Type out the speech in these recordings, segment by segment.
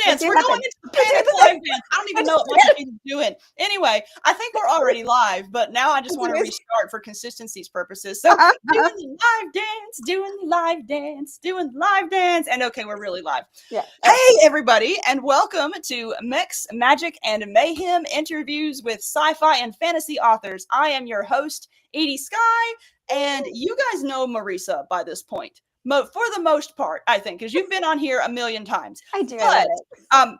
dance. We're going into the panic live dance. I don't even know what my computer's doing. Anyway, I think we're already live, but now I just want to restart for consistency's purposes. So doing the live dance, doing the live dance, doing the live dance. And okay, we're really live. Yeah. Hey, everybody, and welcome to MECS, Magic, and Mayhem interviews with sci-fi and fantasy authors. I am your host, Edie Sky, and you guys know Marisa by this point. For the most part, I think, because you've been on here a million times. I do. But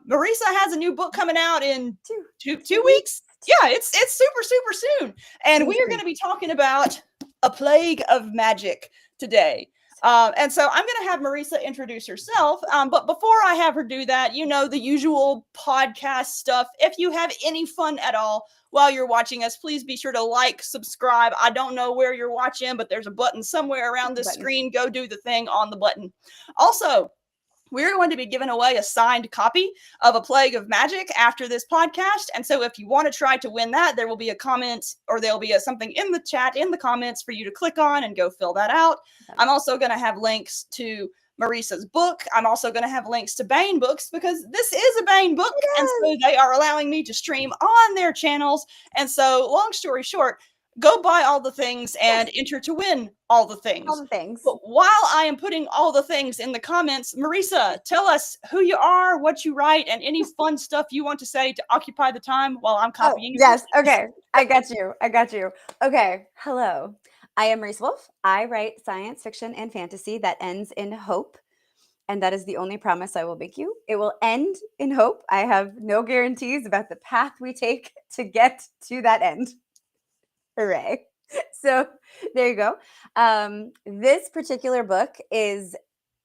Marisa has a new book coming out in two weeks. Yeah, it's super soon. And we are going to be talking about A Plague of Magic today. And so I'm going to have Marisa introduce herself. But before I have her do that, you know, the usual podcast stuff. If you have any fun at all while you're watching us, please be sure to like, subscribe. I don't know where you're watching, but there's a button somewhere around this screen. Go do the thing on the button. Also, we're going to be giving away a signed copy of A Plague of Magic after this podcast. And so if you want to try to win that, there will be a comment or there'll be something in the chat, in the comments for you to click on and go fill that out. I'm also going to have links to Marisa's book. I'm also going to have links to Bane books because this is a Bane book. Yes. And so they are allowing me to stream on their channels. And so long story short, go buy all the things and enter to win all the things. All the things. But while I am putting all the things in the comments, Marisa, tell us who you are, what you write, and any fun stuff you want to say to occupy the time while I'm copying. Yes. Okay. I got you. Okay. Hello. I am Marisa Wolf. I write science fiction and fantasy that ends in hope. And that is the only promise I will make you. It will end in hope. I have no guarantees about the path we take to get to that end. Hooray. So there you go. This particular book is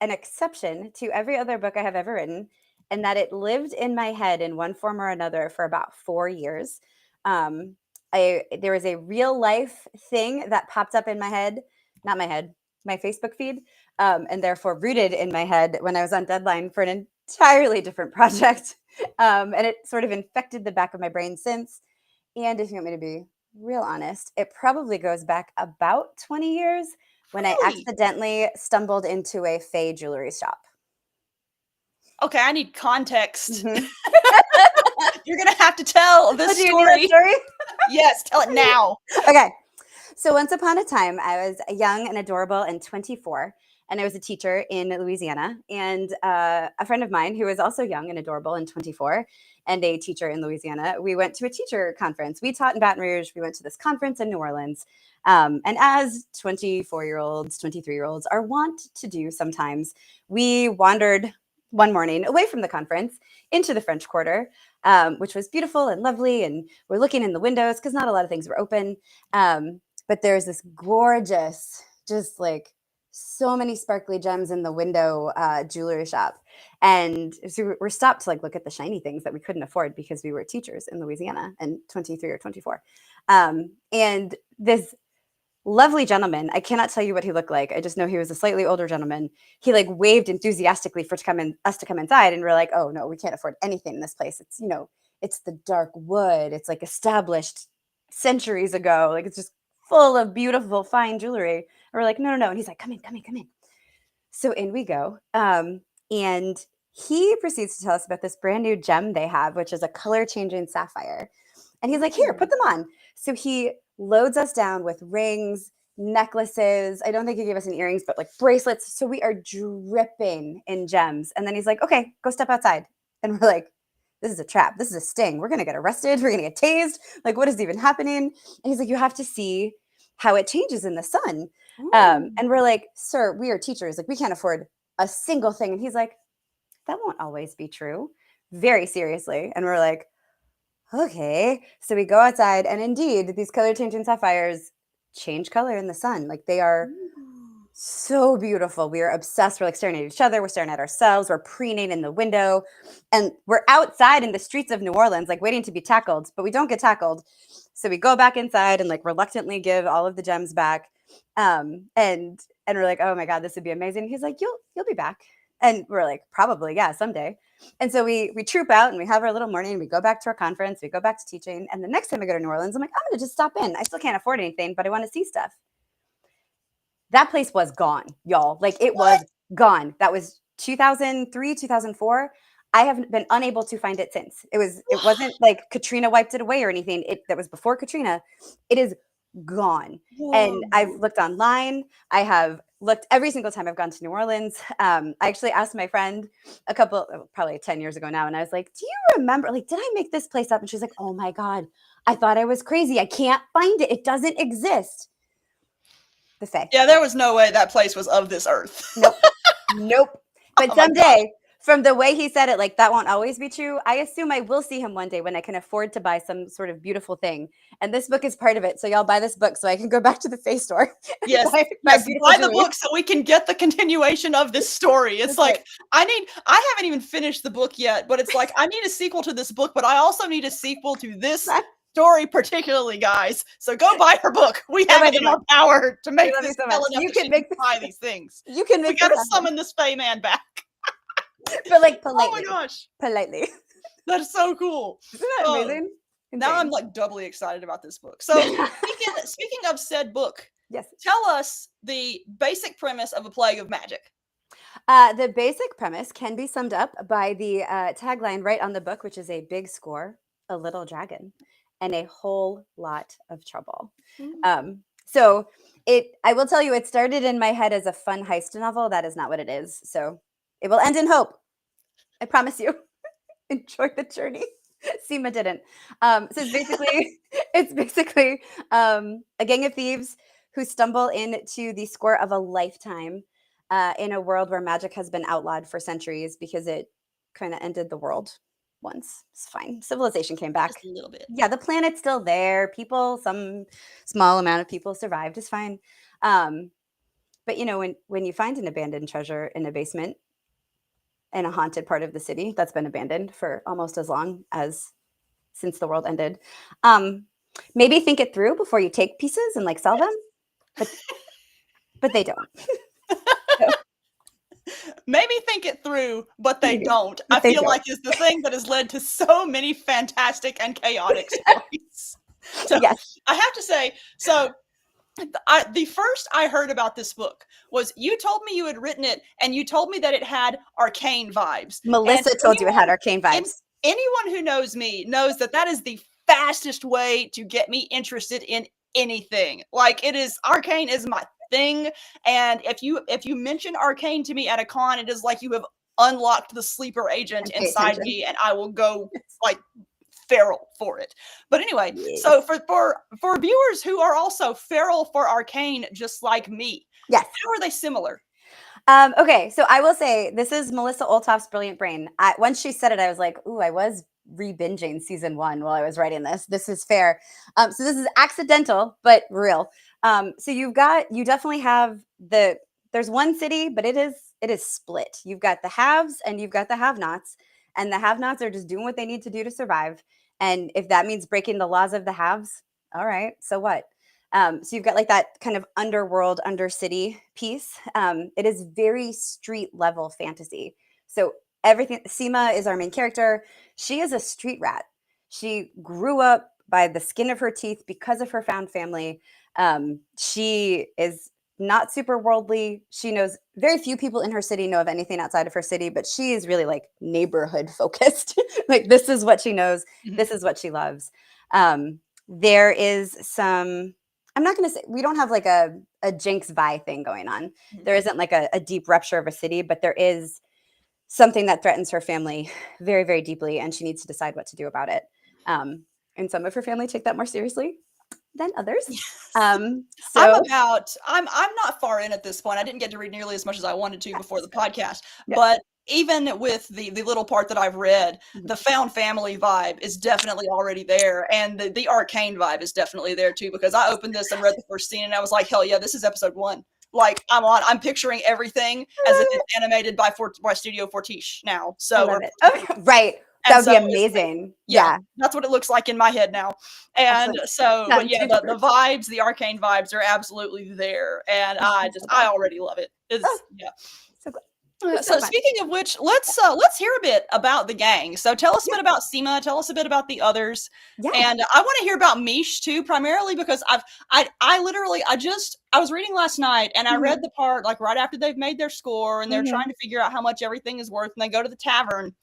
an exception to every other book I have ever written, and that it lived in my head in one form or another for about 4 years. There was a real life thing that popped up in my head, not my head, my Facebook feed, and therefore rooted in my head when I was on deadline for an entirely different project. And it sort of infected the back of my brain since. And if you want me to be real honest, it probably goes back about 20 years when I accidentally stumbled into a Fae jewelry shop. Okay, I need context. Mm-hmm. You're going to have to tell this story. Yes, tell it now. Okay. So once upon a time, I was young and adorable and 24, and I was a teacher in Louisiana. And a friend of mine who was also young and adorable and 24 and a teacher in Louisiana, we went to a teacher conference. We taught in Baton Rouge. We went to this conference in New Orleans. And as 24-year-olds, 23-year-olds are wont to do sometimes, we wandered one morning away from the conference into the French Quarter, which was beautiful and lovely. And we're looking in the windows because not a lot of things were open. But there's this gorgeous, just like so many sparkly gems in the window jewelry shop. And so we're stopped to like look at the shiny things that we couldn't afford because we were teachers in Louisiana and 23 or 24. And this lovely gentleman, I cannot tell you what he looked like. I just know he was a slightly older gentleman. He like waved enthusiastically for us to come inside. And we're like, oh no, we can't afford anything in this place. It's, you know, it's the dark wood. It's like established centuries ago. Like it's just full of beautiful, fine jewelry. And we're like, no. And he's like, come in. So in we go. And he proceeds to tell us about this brand new gem they have, which is a color changing sapphire. And he's like, here, put them on. So he loads us down with rings, necklaces. I don't think he gave us any earrings, but like bracelets. So we are dripping in gems. And then he's like, okay, go step outside. And we're like, this is a trap. This is a sting. We're going to get arrested. We're going to get tased. Like, what is even happening? And he's like, you have to see how it changes in the sun. And we're like, sir, we are teachers. Like, we can't afford a single thing. And he's like, that won't always be true. Very seriously. And we're like, okay. So we go outside, and indeed, these color changing sapphires change color in the sun. Like, they are so beautiful. We are obsessed. We're like staring at each other. We're staring at ourselves. We're preening in the window, and we're outside in the streets of New Orleans, like waiting to be tackled, but we don't get tackled. So we go back inside and like reluctantly give all of the gems back. And we're like, oh my God, this would be amazing. He's like, you'll be back. And we're like, probably, yeah, someday. And so we troop out and we have our little morning. We go back to our conference. We go back to teaching. And the next time I go to New Orleans, I'm like, I'm going to just stop in. I still can't afford anything, but I want to see stuff. That place was gone, y'all. Like, it was gone. That was 2003, 2004. I have been unable to find it since. It wasn't like Katrina wiped it away or anything. That was before Katrina. It is gone. And I've Whoa. looked online. I have looked every single time I've gone to New Orleans. I actually asked my friend probably 10 years ago now, and I was like, do you remember, like, did I make this place up? And she's like, oh my God, I thought I was crazy. I can't find it. It doesn't exist. The Fae. Yeah, there was no way that place was of this earth. Nope. Nope. But Oh my someday, from the way he said it, like, that won't always be true. I assume I will see him one day when I can afford to buy some sort of beautiful thing. And this book is part of it. So y'all buy this book so I can go back to the Fae store. Yes, buy the book so we can get the continuation of this story. It's like, I haven't even finished the book yet, but it's like, I need a sequel to this book, but I also need a sequel to this story particularly, guys. So go buy her book. We have it in our power to make this well enough you can buy these things. You can make we gotta summon this Fae man back. But like politely. Oh my gosh. Politely. That's so cool. Isn't that amazing? Now I'm like doubly excited about this book. So speaking of said book, yes, tell us the basic premise of A Plague of Magic. The basic premise can be summed up by the tagline right on the book, which is a big score, a little dragon, and a whole lot of trouble. So I will tell you, it started in my head as a fun heist novel. That is not what it is. So it will end in hope. I promise you. Enjoy the journey. Cima didn't. So it's basically a gang of thieves who stumble into the score of a lifetime in a world where magic has been outlawed for centuries because it kind of ended the world once. It's fine. Civilization came back. Just a little bit. Yeah, the planet's still there. People, some small amount of people survived. It's fine. But you know, when you find an abandoned treasure in a basement in a haunted part of the city that's been abandoned for almost as long as since the world ended, maybe think it through before you take pieces and like sell them. But they don't. Maybe think it through, but they don't. I feel like it's the thing that has led to so many fantastic and chaotic stories. So yes. I have to say, the first I heard about this book was you told me you had written it, and you told me that it had arcane vibes. Melissa told you it had arcane vibes. Anyone who knows me knows that is the fastest way to get me interested in anything. Like, arcane is my thing, and if you mention arcane to me at a con, it is like you have unlocked the sleeper agent inside me, and I will go like feral for it. But anyway, so for viewers who are also feral for arcane, just like me, yes, how are they similar? Okay, so I will say this is Melissa Oltoff's brilliant brain. Once she said it, I was like, ooh, I was re-binging season 1 while I was writing this. This is fair. So this is accidental, but real. So you definitely have there's one city, but it is split. You've got the haves and you've got the have-nots, and the have-nots are just doing what they need to do to survive. And if that means breaking the laws of the haves, all right, so what? So you've got like that kind of underworld, undercity piece. It is very street level fantasy. So everything, Cima is our main character. She is a street rat. She grew up by the skin of her teeth because of her found family. She is not super worldly. She knows very few people in her city know of anything outside of her city, but she is really like neighborhood focused. Like, this is what she knows. Mm-hmm. This is what she loves. There is some, I'm not going to say, we don't have like a Jinx Vi thing going on. Mm-hmm. There isn't like a deep rupture of a city, but there is something that threatens her family very, very deeply, and she needs to decide what to do about it. And some of her family take that more seriously than others. Yes. So I'm not far in at this point. I didn't get to read nearly as much as I wanted to before the podcast, but even with the little part that I've read, the found family vibe is definitely already there, and the arcane vibe is definitely there too, because I opened this and read the first scene and I was like, hell yeah, this is episode 1. Like, I'm picturing everything as if it's animated by Studio Fortiche now. So right. That would be amazing. Yeah. That's what it looks like in my head now. And so, but yeah, the vibes, the arcane vibes are absolutely there. And I already love it. So good. So speaking of which, let's hear a bit about the gang. So tell us a bit about Cima. Tell us a bit about the others. Yeah. And I want to hear about MECHS too, primarily because I was reading last night and I read the part like right after they've made their score and they're trying to figure out how much everything is worth, and they go to the tavern.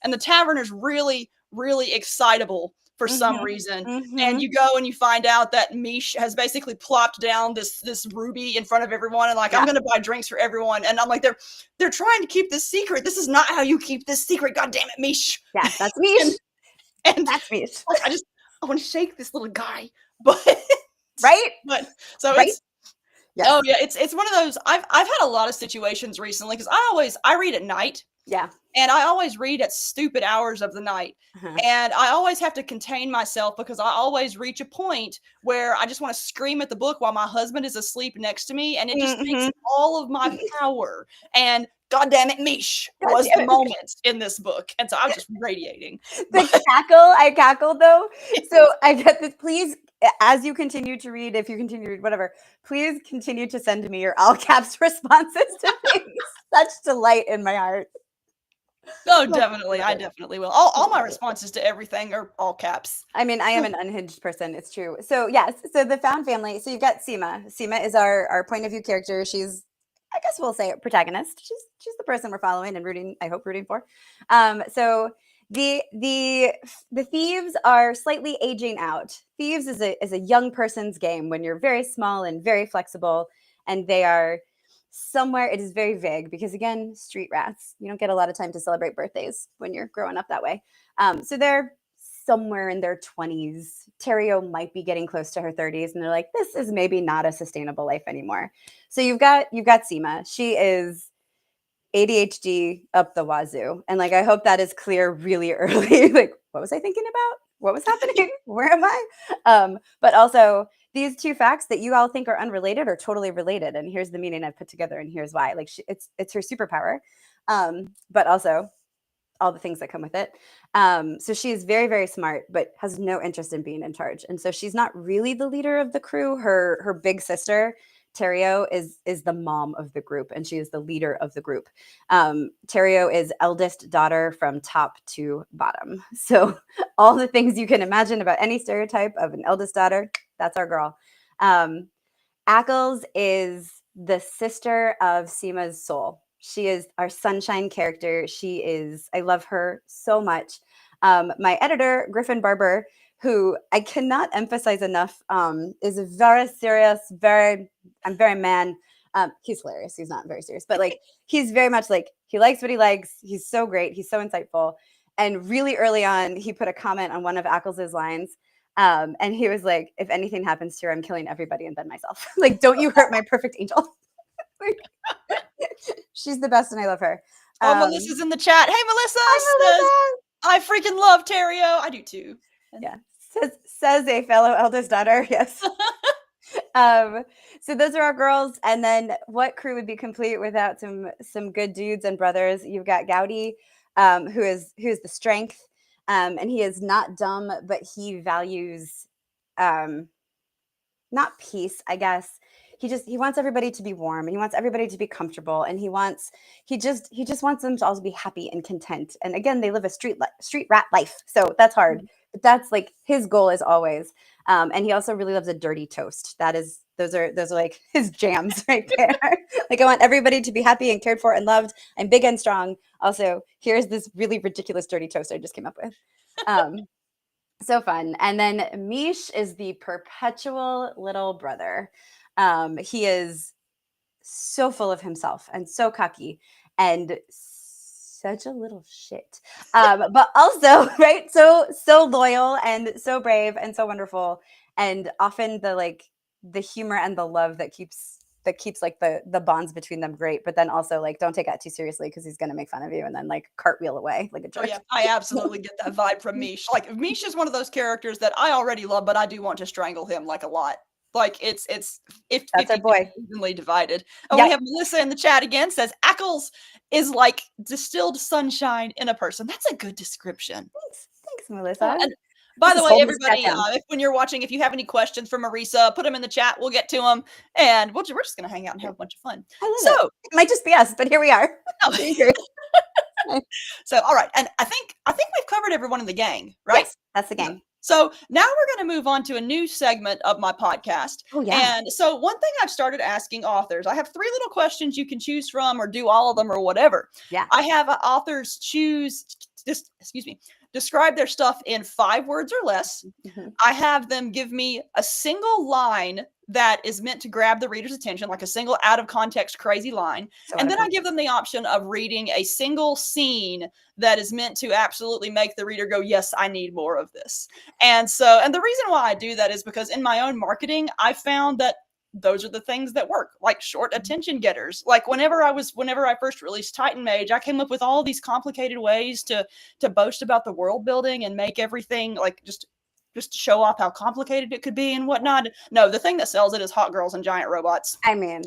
and the taverner's really, really excitable for some reason. And you go and you find out that Mish has basically plopped down this ruby in front of everyone, and like, I'm gonna buy drinks for everyone. And I'm like, they're trying to keep this secret. This is not how you keep this secret. God damn it, Mish. Yeah, that's Mish. and that's Mish. I want to shake this little guy, but right. But so right? it's oh yeah, it's one of those. I've had a lot of situations recently because I read at night. Yeah. And I always read at stupid hours of the night. And I always have to contain myself because I always reach a point where I just want to scream at the book while my husband is asleep next to me. And it just takes all of my power. And God damn it, Mish was the moment in this book. And so I was just radiating. I cackled though. So I get this. Please, as you continue to read, if you continue to read, whatever, please continue to send me your all caps responses to things. Such delight in my heart. Oh, definitely. I definitely will. All my responses to everything are all caps. I mean, I am an unhinged person. It's true. So yes. So the found family. So you've got Cima. Cima is our point of view character. She's, I guess we'll say, protagonist. She's the person we're following and rooting. I hope rooting for. So the thieves are slightly aging out. Thieves is a young person's game when you're very small and very flexible, and they are somewhere. It is very vague because, again, street rats. You don't get a lot of time to celebrate birthdays when you're growing up that way. So they're somewhere in their 20s. Terrio might be getting close to her 30s, and they're like, this is maybe not a sustainable life anymore. So you've got Cima. She is ADHD up the wazoo. And like, I hope that is clear really early. Like, what was I thinking about? What was happening? Where am I? But also, these two facts that you all think are unrelated are totally related. And here's the meaning I've put together, and here's why. Like, it's her superpower, but also all the things that come with it. So she is very, very smart, but has no interest in being in charge. And so she's not really the leader of the crew. Her big sister, Terrio, is the mom of the group, and she is the leader of the group. Terrio is eldest daughter from top to bottom. So all the things you can imagine about any stereotype of an eldest daughter, that's our girl. Ackles is the sister of Cima's soul. She is our sunshine character. I love her so much. My editor, Griffin Barber, who I cannot emphasize enough, is a very serious, I'm very man. He's hilarious. He's not very serious, but like, he's very much like, he likes what he likes. He's so great. He's so insightful. And really early on, he put a comment on one of Ackles' lines. And he was like, if anything happens to her, I'm killing everybody and then myself. Like, don't you hurt my perfect angel. Like, she's the best and I love her. Melissa's in the chat. Hey, Melissa. Hi, Melissa. I freaking love Terrio. I do too. Yeah. Says a fellow eldest daughter. Yes. So those are our girls. And then what crew would be complete without some good dudes and brothers? You've got Gowdy, who is the strength. And he is not dumb, but he values not peace, I guess. He wants everybody to be warm, and he wants everybody to be comfortable, and he just wants them to also be happy and content. And again, they live a street rat life, so that's hard. But that's like his goal is always. And he also really loves a dirty toast. Those are like his jams right there. Like, I want everybody to be happy and cared for and loved. I'm big and strong. Also, here's this really ridiculous dirty toast I just came up with. So fun. And then Mish is the perpetual little brother. He is so full of himself and so cocky and such a little shit. But also, right, so loyal and so brave and so wonderful, and often the humor and the love that keeps like the bonds between them great, but then also like, don't take that too seriously because he's gonna make fun of you and then like cartwheel away like a jerk. Oh, yeah, I absolutely get that vibe from Mish. Like, Mish is one of those characters that I already love, but I do want to strangle him like a lot. Like, it's if that's our boy. Evenly divided. And we have Melissa in the chat again, says Ackles is like distilled sunshine in a person. That's a good description. Thanks, Melissa. And by the way, everybody, when you're watching, if you have any questions for Marisa, put them in the chat. We'll get to them, and we're just gonna hang out and have a bunch of fun. So it might just be us, but here we are. So, all right, and I think we've covered everyone in the gang, right? Yes, that's the gang. So now we're going to move on to a new segment of my podcast. Oh, yeah. And so one thing I've started asking authors, I have 3 little questions you can choose from or do all of them or whatever. Yeah. I have authors choose describe their stuff in 5 words or less. I have them give me a single line that is meant to grab the reader's attention, like a single out of context crazy line. And then I give them the option of reading a single scene that is meant to absolutely make the reader go, yes, I need more of this. And the reason why I do that is because in my own marketing, I found that those are the things that work, like short attention getters. Like whenever I first released Titan Mage, I came up with all these complicated ways to boast about the world building and make everything like just to show off how complicated it could be and whatnot. No, the thing that sells it is hot girls and giant robots. I mean,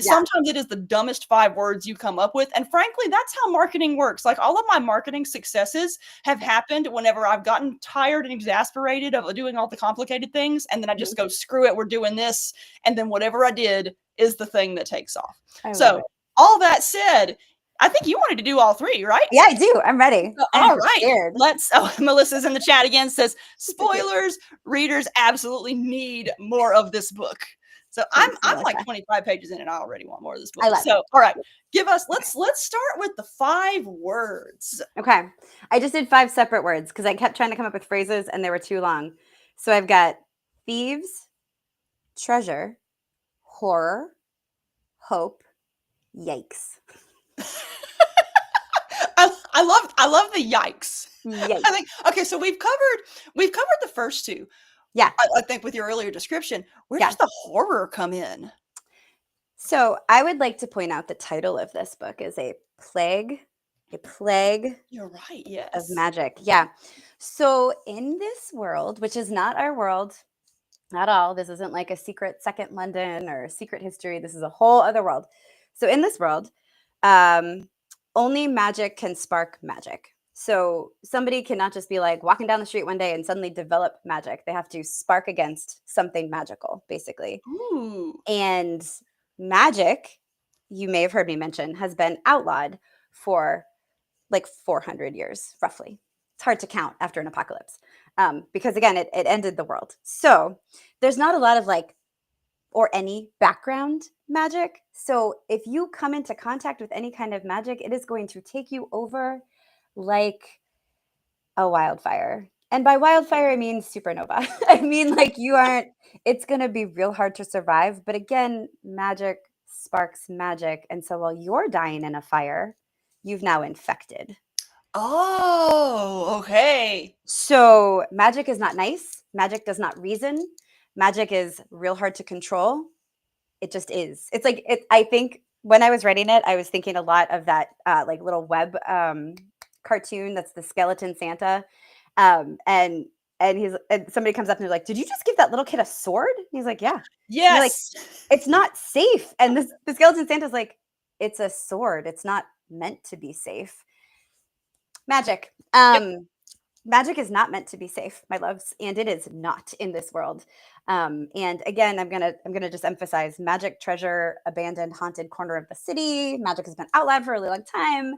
sometimes it is the dumbest 5 words you come up with. And frankly, that's how marketing works. Like all of my marketing successes have happened whenever I've gotten tired and exasperated of doing all the complicated things. And then I just go, screw it, we're doing this. And then whatever I did is the thing that takes off. So all that said, I think you wanted to do all 3, right? Yeah, I do. I'm ready. All right. Melissa's in the chat again, says, spoilers, readers absolutely need more of this book. So I'm like 25 pages in and I already want more of this book. So, all right, let's start with the 5 words. Okay. I just did 5 separate words because I kept trying to come up with phrases and they were too long. So I've got thieves, treasure, horror, hope, yikes. I love the yikes. I think, okay, so we've covered the first 2. Yeah. I think with your earlier description, where does the horror come in? So I would like to point out the title of this book is a plague. You're right. Yes. Of magic. Yeah. So in this world, which is not our world at all, this isn't like a secret second London or a secret history. This is a whole other world. So in this world, only magic can spark magic. So somebody cannot just be like walking down the street one day and suddenly develop magic. They have to spark against something magical, basically. Ooh. And magic, you may have heard me mention, has been outlawed for like 400 years, roughly. It's hard to count after an apocalypse because, again, it ended the world. So there's not a lot of or any background magic. So if you come into contact with any kind of magic, it is going to take you over like a wildfire. And by wildfire, I mean supernova. I mean, it's going to be real hard to survive. But again, magic sparks magic. And so while you're dying in a fire, you've now infected. Oh, okay. So magic is not nice. Magic does not reason. Magic is real hard to control. It just is. It's like, I think when I was writing it, I was thinking a lot of that little web cartoon that's the skeleton Santa. And somebody comes up and they're like, did you just give that little kid a sword? And he's like, yeah. Yes. Like, it's not safe. And the skeleton Santa's like, it's a sword. It's not meant to be safe. Magic. Magic is not meant to be safe, my loves, and it is not in this world. And again, I'm gonna just emphasize magic, treasure, abandoned, haunted corner of the city. Magic has been outlawed for a really long time.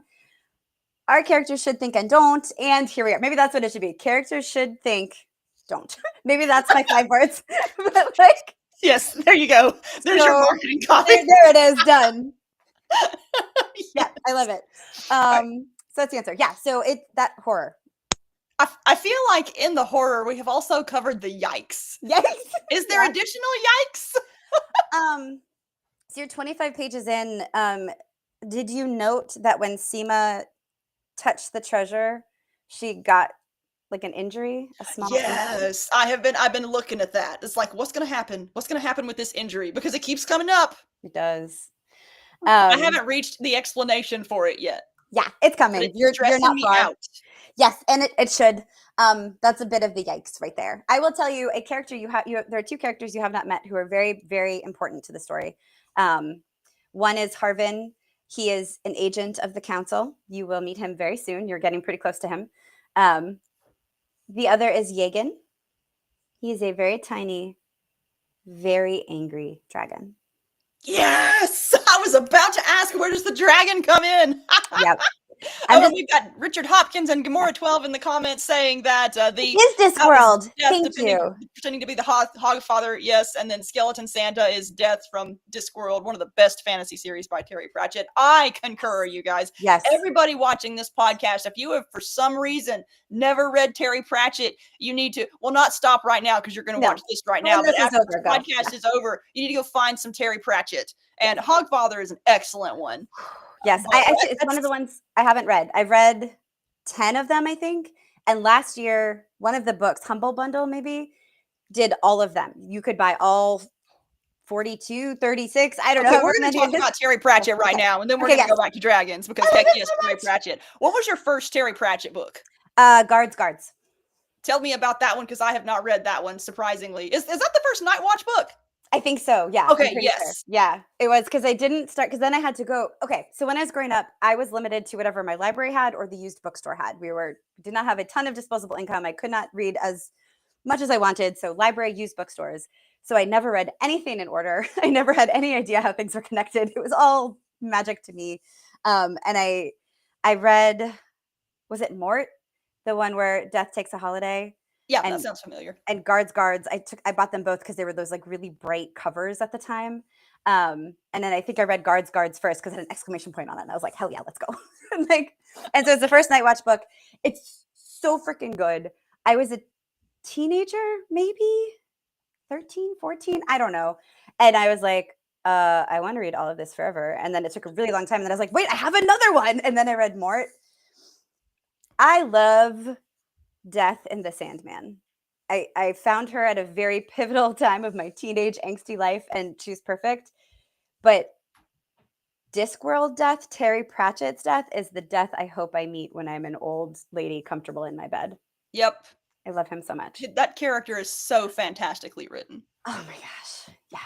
Our characters should think and don't, and here we are. Maybe that's what it should be. Characters should think, don't. Maybe that's my 5 words. But yes, there you go. There's your marketing copy. There it is, done. Yeah, I love it. So that's the answer. Yeah, so that horror. I feel like in the horror, we have also covered the yikes. Yikes. Is there additional yikes? So you're 25 pages in. Did you note that when Cima touched the treasure, she got like an injury, a small injury? Yes, I've been looking at that. It's like, what's going to happen? What's going to happen with this injury? Because it keeps coming up. It does. I haven't reached the explanation for it yet. Yeah, it's coming. You're not far out. Yes, and it should. That's a bit of the yikes right there. I will tell you a character there are 2 characters you have not met who are very, very important to the story. One is Harvin. He is an agent of the council. You will meet him very soon. You're getting pretty close to him. The other is Yagan. He is a very tiny, very angry dragon. Yes! I was about to ask, where does the dragon come in? Yep. And we've got Richard Hopkins and Gamora 12 in the comments saying that the is Discworld. Thank you. Pretending to be the Hogfather, yes, and then Skeleton Santa is Death from Discworld, one of the best fantasy series by Terry Pratchett. I concur, you guys. Yes. Everybody watching this podcast, if you have for some reason never read Terry Pratchett, you need to, well, not stop right now because you're going to watch this right now, but after the podcast is over, you need to go find some Terry Pratchett. And Hogfather is an excellent one. Yes, it's one of the ones I haven't read. I've read 10 of them, I think. And last year, one of the books, Humble Bundle maybe, did all of them. You could buy all 42, 36. I don't know. We're going to talk about Terry Pratchett right now, and then we're going to go back to dragons because heck yes, Terry Pratchett. What was your first Terry Pratchett book? Guards. Tell me about that one because I have not read that one, surprisingly. Is that the first Night Watch book? I think so. Yeah. Okay. Yes. Sure. Yeah, it was because I didn't start because then I had to go. Okay. So when I was growing up, I was limited to whatever my library had or the used bookstore had. Did not have a ton of disposable income. I could not read as much as I wanted. So library, used bookstores. So I never read anything in order. I never had any idea how things were connected. It was all magic to me. And I read, was it Mort? The one where Death Takes a Holiday? Yeah, that sounds familiar. And Guards. I bought them both because they were those like really bright covers at the time. And then I think I read Guards first because it had an exclamation point on it. And I was like, hell yeah, let's go. And so it's the first Night Watch book. It's so freaking good. I was a teenager, maybe 13, 14, I don't know. And I was like, I want to read all of this forever. And then it took a really long time. And then I was like, wait, I have another one. And then I read Mort. I love Death in the Sandman. I found her at a very pivotal time of my teenage angsty life, and she's perfect. But Discworld Death, Terry Pratchett's death, is the death I hope I meet when I'm an old lady comfortable in my bed. Yep. I love him so much. That character is so fantastically written. Oh my gosh. Yeah.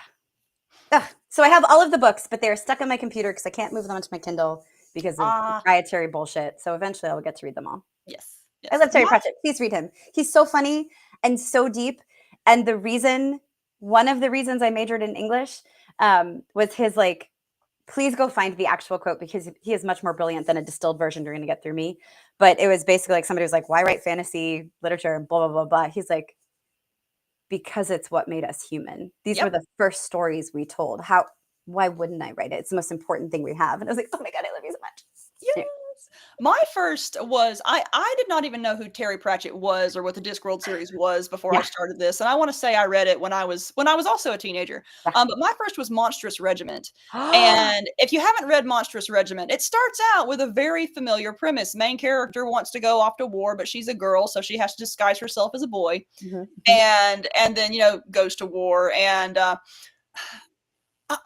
Ugh. So I have all of the books, but they're stuck on my computer because I can't move them onto my Kindle because of proprietary bullshit. So eventually I will get to read them all. Yes. I love Terry Pratchett. Please read him. He's so funny and so deep. And one of the reasons I majored in English was his like, please go find the actual quote because he is much more brilliant than a distilled version you're going to get through me. But it was basically like somebody was like, why write fantasy literature and blah, blah, blah, blah. He's like, because it's what made us human. These were the first stories we told. Why wouldn't I write it? It's the most important thing we have. And I was like, oh my God, I love you so much. Yes. My first was, I did not even know who Terry Pratchett was or what the Discworld series was before I started this. And I want to say I read it when I was also a teenager. But my first was Monstrous Regiment. And if you haven't read Monstrous Regiment, it starts out with a very familiar premise. Main character wants to go off to war, but she's a girl, so she has to disguise herself as a boy. And then, goes to war. And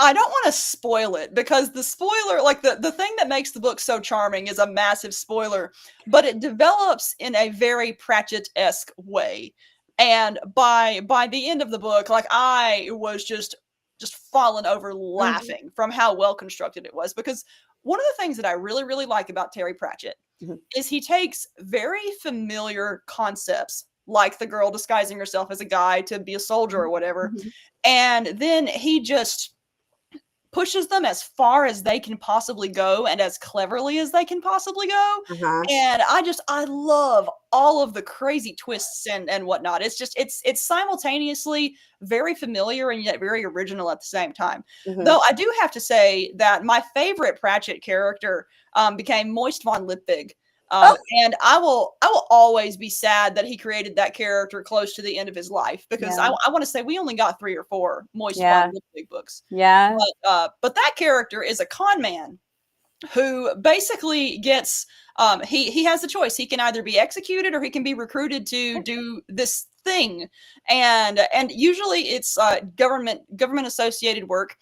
I don't want to spoil it because the spoiler, like the thing that makes the book so charming is a massive spoiler, but it develops in a very Pratchett-esque way. And by the end of the book, like I was just fallen over laughing from how well constructed it was. Because one of the things that I really, really like about Terry Pratchett is he takes very familiar concepts, like the girl disguising herself as a guy to be a soldier or whatever, and then he just pushes them as far as they can possibly go and as cleverly as they can possibly go. And I love all of the crazy twists and whatnot. It's simultaneously very familiar and yet very original at the same time. Though I do have to say that my favorite Pratchett character became Moist von Lipwig. And I will always be sad that he created that character close to the end of his life because I want to say we only got 3 or 4 Moist von Lipwig books. But that character is a con man who basically gets he has a choice. He can either be executed or he can be recruited to do this thing, and usually it's government associated work.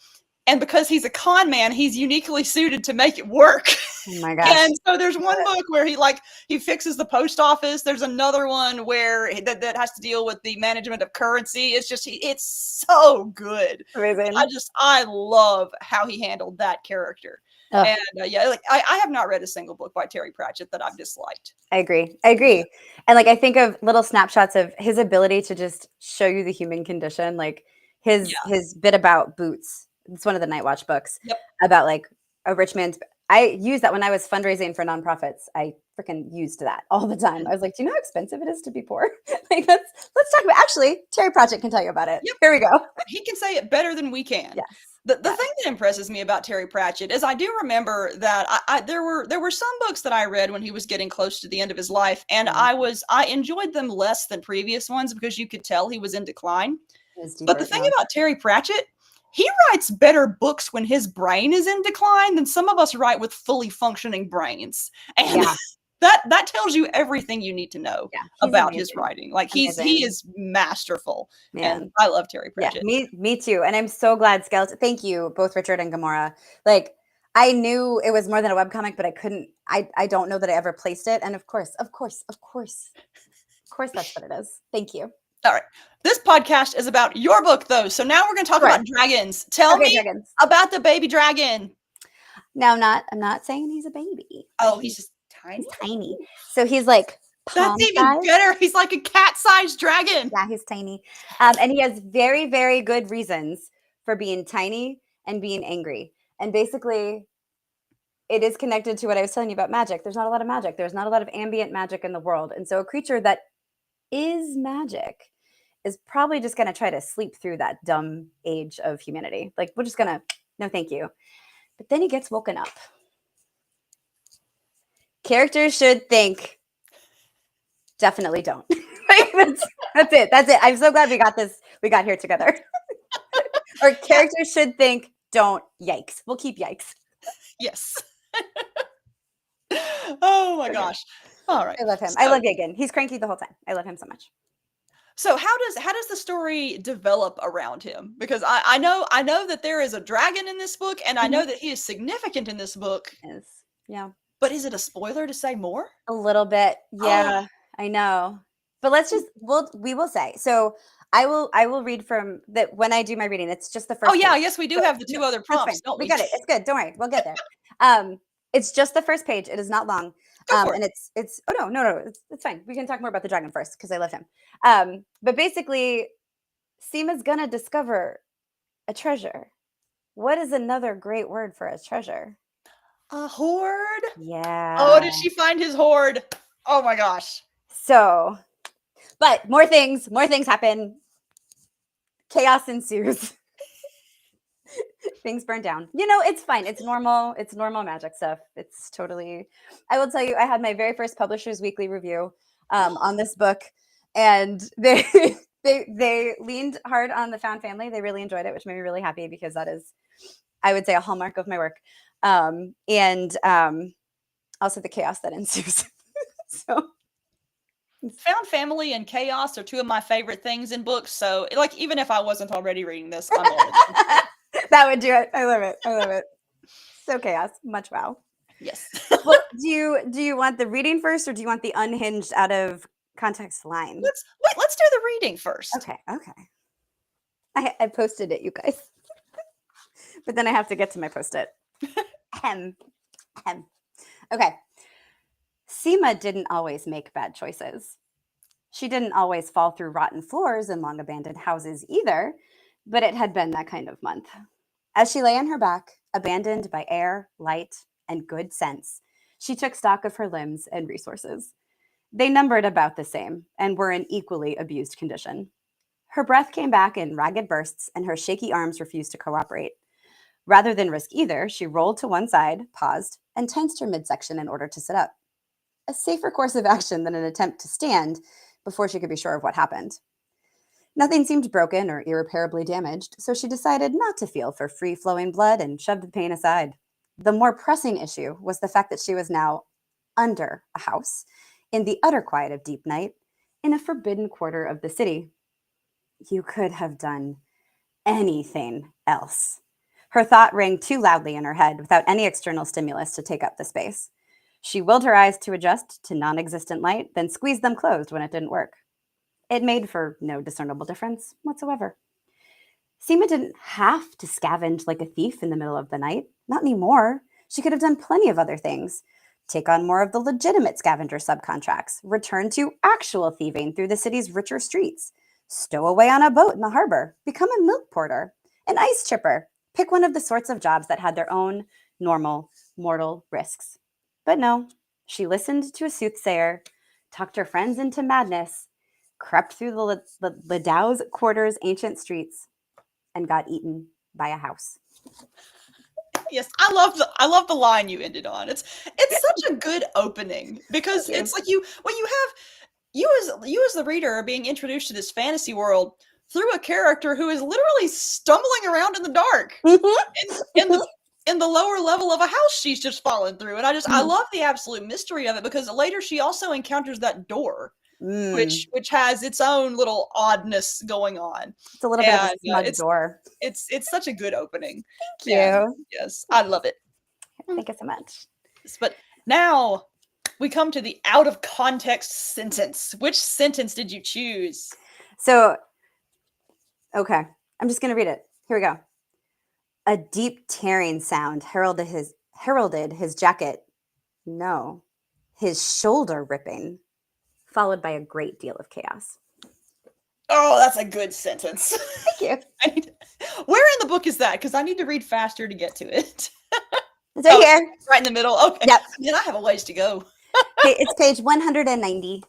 And because he's a con man, he's uniquely suited to make it work. Oh my gosh. And so there's one book where he fixes the post office. There's another one where that has to deal with the management of currency. It's so good. Amazing. I love how he handled that character. And I have not read a single book by Terry Pratchett that I've disliked. I agree. And I think of little snapshots of his ability to just show you the human condition, like his bit about boots. It's one of the Night Watch books about like a rich man's I used that when I was fundraising for nonprofits. I freaking used that all the time. I was like, do you know how expensive it is to be poor? Like, let's talk about, actually, Terry Pratchett can tell you about it. Yep. Here we go. He can say it better than we can. Yes. The thing that impresses me about Terry Pratchett is I do remember that there were some books that I read when he was getting close to the end of his life, and I enjoyed them less than previous ones because you could tell he was in decline. But the thing about Terry Pratchett, he writes better books when his brain is in decline than some of us write with fully functioning brains. And that tells you everything you need to know about his writing. Like he is masterful. Man. And I love Terry Pratchett. Yeah, me too. And I'm so glad Skeleton. Thank you, both Richard and Gamora. Like, I knew it was more than a webcomic, but I don't know that I ever placed it. And of course, that's what it is. Thank you. All right. This podcast is about your book, though. So now we're going to talk about dragons. Tell me about the baby dragon. No, I'm not saying he's a baby. Oh, he's just tiny? He's tiny. So he's like That's even better. He's like a cat-sized dragon. Yeah, he's tiny. And he has very, very good reasons for being tiny and being angry. And basically, it is connected to what I was telling you about magic. There's not a lot of magic. There's not a lot of ambient magic in the world. And so a creature that is magic is probably just going to try to sleep through that dumb age of humanity. Like, we're just going to, no, thank you. But then he gets woken up. Characters should think, definitely don't. That's it. I'm so glad we got here together. Or characters should think, don't, yikes. We'll keep yikes. Yes. Oh my gosh. All right. I love him. I love Yagan. He's cranky the whole time. I love him so much. So how does the story develop around him? Because I know that there is a dragon in this book, and I know that he is significant in this book. Yes. Yeah. But is it a spoiler to say more? A little bit. Yeah, I know. But we will say. So I will read from that when I do my reading. It's just the first. Oh yeah, page. Yes, we do have the two other prompts. Don't we got it. It's good. Don't worry. We'll get there. It's just the first page. It is not long. And it's oh no, it's fine. We can talk more about the dragon first because I love him. But basically, Cima's gonna discover a treasure. What is another great word for a treasure? A hoard? Yeah. Oh, did she find his hoard? Oh my gosh. So, but more things happen. Chaos ensues. Things burn down. It's fine. It's normal. It's normal magic stuff. It's totally, I will tell you, I had my very first Publishers Weekly review on this book, and they leaned hard on the found family. They really enjoyed it, which made me really happy because that is, I would say, a hallmark of my work. And also the chaos that ensues. So found family and chaos are two of my favorite things in books. So like, even if I wasn't already reading this, I'm all that would do it. I love it. So chaos, much wow. Yes. Well, do you want the reading first, or do you want the unhinged out of context line? Let's do the reading first. Okay. I posted it, you guys. But then I have to get to my post-it. Okay. Cima didn't always make bad choices. She didn't always fall through rotten floors in long abandoned houses either, but it had been that kind of month. As she lay on her back, abandoned by air, light, and good sense, she took stock of her limbs and resources. They numbered about the same and were in equally abused condition. Her breath came back in ragged bursts, and her shaky arms refused to cooperate. Rather than risk either, she rolled to one side, paused, and tensed her midsection in order to sit up. A safer course of action than an attempt to stand before she could be sure of what happened. Nothing seemed broken or irreparably damaged, so she decided not to feel for free-flowing blood and shoved the pain aside. The more pressing issue was the fact that she was now under a house, in the utter quiet of deep night, in a forbidden quarter of the city. You could have done anything else. Her thought rang too loudly in her head without any external stimulus to take up the space. She willed her eyes to adjust to non-existent light, then squeezed them closed when it didn't work. It made for no discernible difference whatsoever. Cima didn't have to scavenge like a thief in the middle of the night. Not anymore. She could have done plenty of other things. Take on more of the legitimate scavenger subcontracts. Return to actual thieving through the city's richer streets. Stow away on a boat in the harbor. Become a milk porter. An ice chipper. Pick one of the sorts of jobs that had their own normal mortal risks. But no, she listened to a soothsayer, talked her friends into madness, crept through the Ladau's quarters' ancient streets, and got eaten by a house. Yes, I love the line you ended on. It's such a good opening because it's like you have you as the reader are being introduced to this fantasy world through a character who is literally stumbling around in the dark in the lower level of a house she's just fallen through. And I love the absolute mystery of it because later she also encounters that door. Which has its own little oddness going on. It's a little bit of a smug door. It's such a good opening. Thank you. Yes, I love it. Thank you so much. But now we come to the out of context sentence. Which sentence did you choose? So, okay, I'm just going to read it. Here we go. A deep tearing sound heralded his jacket. No, his shoulder ripping, followed by a great deal of chaos. Oh, that's a good sentence. Thank you. Where in the book is that? Because I need to read faster to get to it. It's right here. Right in the middle. Okay. Yep. Then I have a ways to go. It's page 190.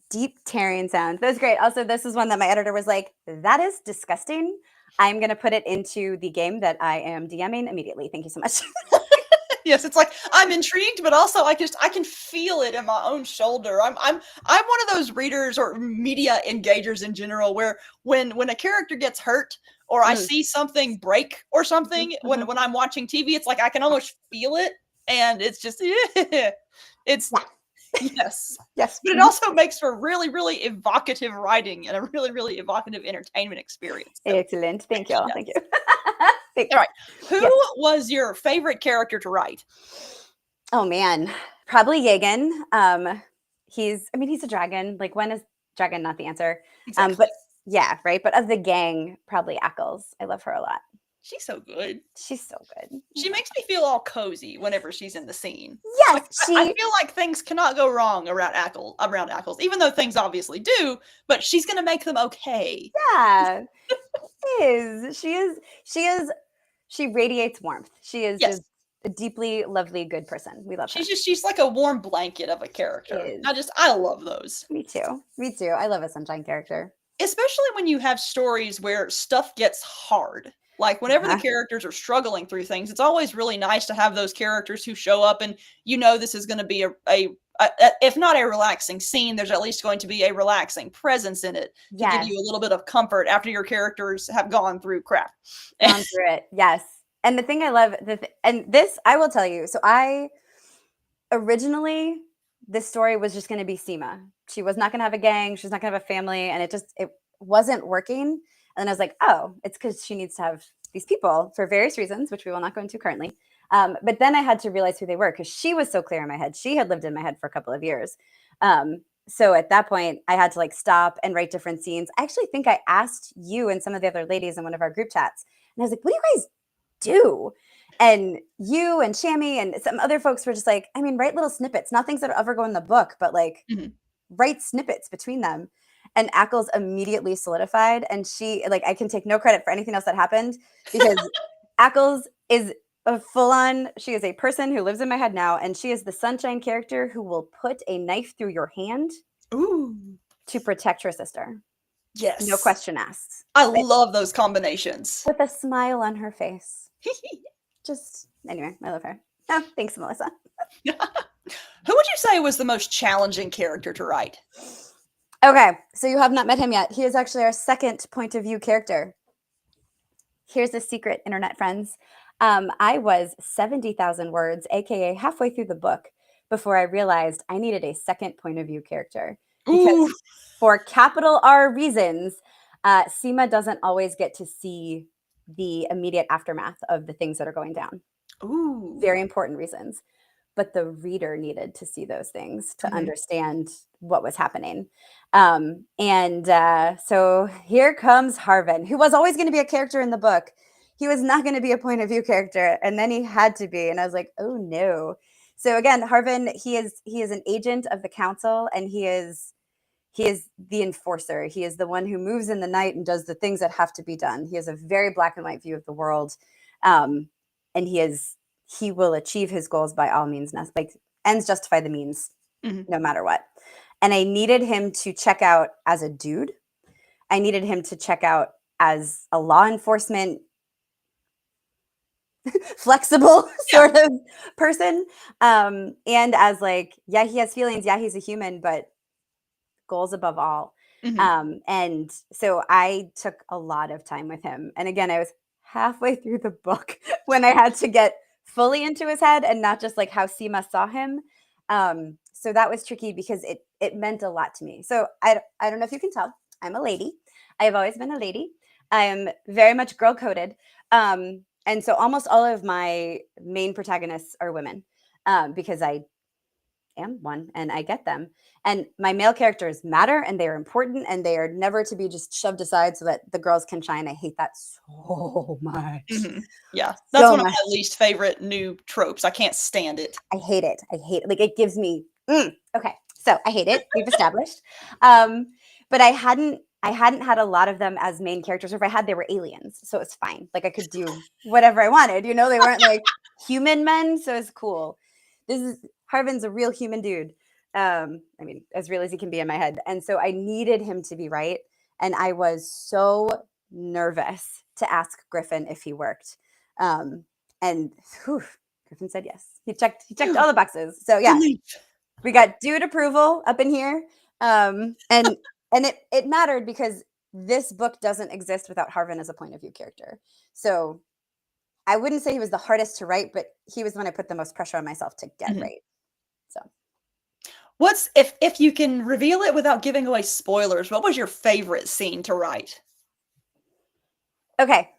Deep tearing sound. That's great. Also, this is one that my editor was like, that is disgusting. I'm going to put it into the game that I am DMing immediately. Thank you so much. Yes, it's like I'm intrigued, but also I can feel it in my own shoulder. I'm one of those readers or media engagers in general where when a character gets hurt or I see something break or something when I'm watching TV, it's like I can almost feel it, and it's just it's yes. Yes. But it also makes for really, really evocative writing and a really, really evocative entertainment experience. So, excellent. Thank you. Thank you. All right. Who was your favorite character to write? Oh man, probably Yagan. He's a dragon. Like, when is dragon not the answer? Exactly. But yeah, right. But of the gang, probably Ackles. I love her a lot. She's so good. She's so good. She makes me feel all cozy whenever she's in the scene. Yes, like, I feel like things cannot go wrong around Ackles, even though things obviously do. But she's gonna make them okay. Yeah, She is. She radiates warmth. She is just a deeply lovely, good person. We love her. She's like a warm blanket of a character. I love those. Me too. I love a sunshine character. Especially when you have stories where stuff gets hard. Like whenever the characters are struggling through things, it's always really nice to have those characters who show up and this is going to be a if not a relaxing scene, there's at least going to be a relaxing presence in it to give you a little bit of comfort after your characters have gone through crap. Gone through it, yes. And the thing I love, and this I will tell you. So originally, this story was just going to be Cima. She was not going to have a gang. She was not going to have a family, and it wasn't working. And then I was like, oh, it's because she needs to have these people for various reasons, which we will not go into currently. But then I had to realize who they were because she was so clear in my head. She had lived in my head for a couple of years. So at that point, I had to stop and write different scenes. I actually think I asked you and some of the other ladies in one of our group chats, and I was like, what do you guys do? And you and Shammy and some other folks were just like, write little snippets, not things that will ever go in the book, but write snippets between them. And Ackles immediately solidified. And she, I can take no credit for anything else that happened because Ackles is a full-on, she is a person who lives in my head now. And she is the sunshine character who will put a knife through your hand to protect her sister. Yes. No question asked. I love those combinations. With a smile on her face. Anyway, I love her. Oh, thanks, Melissa. Who would you say was the most challenging character to write? Okay, so you have not met him yet. He is actually our second point of view character. Here's a secret, internet friends. I was 70,000 words, aka halfway through the book, before I realized I needed a second point of view character. Because for capital R reasons, Cima doesn't always get to see the immediate aftermath of the things that are going down. Ooh. Very important reasons. But the reader needed to see those things to understand what was happening. So here comes Harvin, who was always going to be a character in the book. He was not going to be a point of view character, and then he had to be. And I was like, oh no. So again, Harvin, he is an agent of the council, and he is the enforcer. He is the one who moves in the night and does the things that have to be done. He has a very black and white view of the world. and he will achieve his goals by all means, like ends justify the means, no matter what. And I needed him to check out as a dude. I needed him to check out as a law enforcement flexible sort of person, and as like, yeah, he has feelings, yeah, he's a human, but goals above all. And so I took a lot of time with him, and again, I was halfway through the book when I had to get fully into his head and not just like how Cima saw him. So that was tricky because it meant a lot to me. So I don't know if you can tell, I'm a lady. I have always been a lady. I am very much girl coded. And so almost all of my main protagonists are women, because I am one and I get them. And my male characters matter, and they are important, and they are never to be just shoved aside so that the girls can shine. I hate that so much. Yeah, that's one of my least favorite new tropes. I can't stand it. I hate it. Like, it gives me okay. So I hate it. We've established. But I hadn't had a lot of them as main characters. Or if I had, they were aliens, so it's fine. Like, I could do whatever I wanted. You know, they weren't like human men, so it's cool. Harvin's a real human dude. I mean, as real as he can be in my head. And so I needed him to be right. And I was so nervous to ask Griffin if he worked. And Griffin said yes. He checked all the boxes. So yeah, we got dude approval up in here. And it mattered because this book doesn't exist without Harvin as a point of view character. So I wouldn't say he was the hardest to write, but he was the one I put the most pressure on myself to get right. So what's, if you can reveal it without giving away spoilers, what was your favorite scene to write? Okay,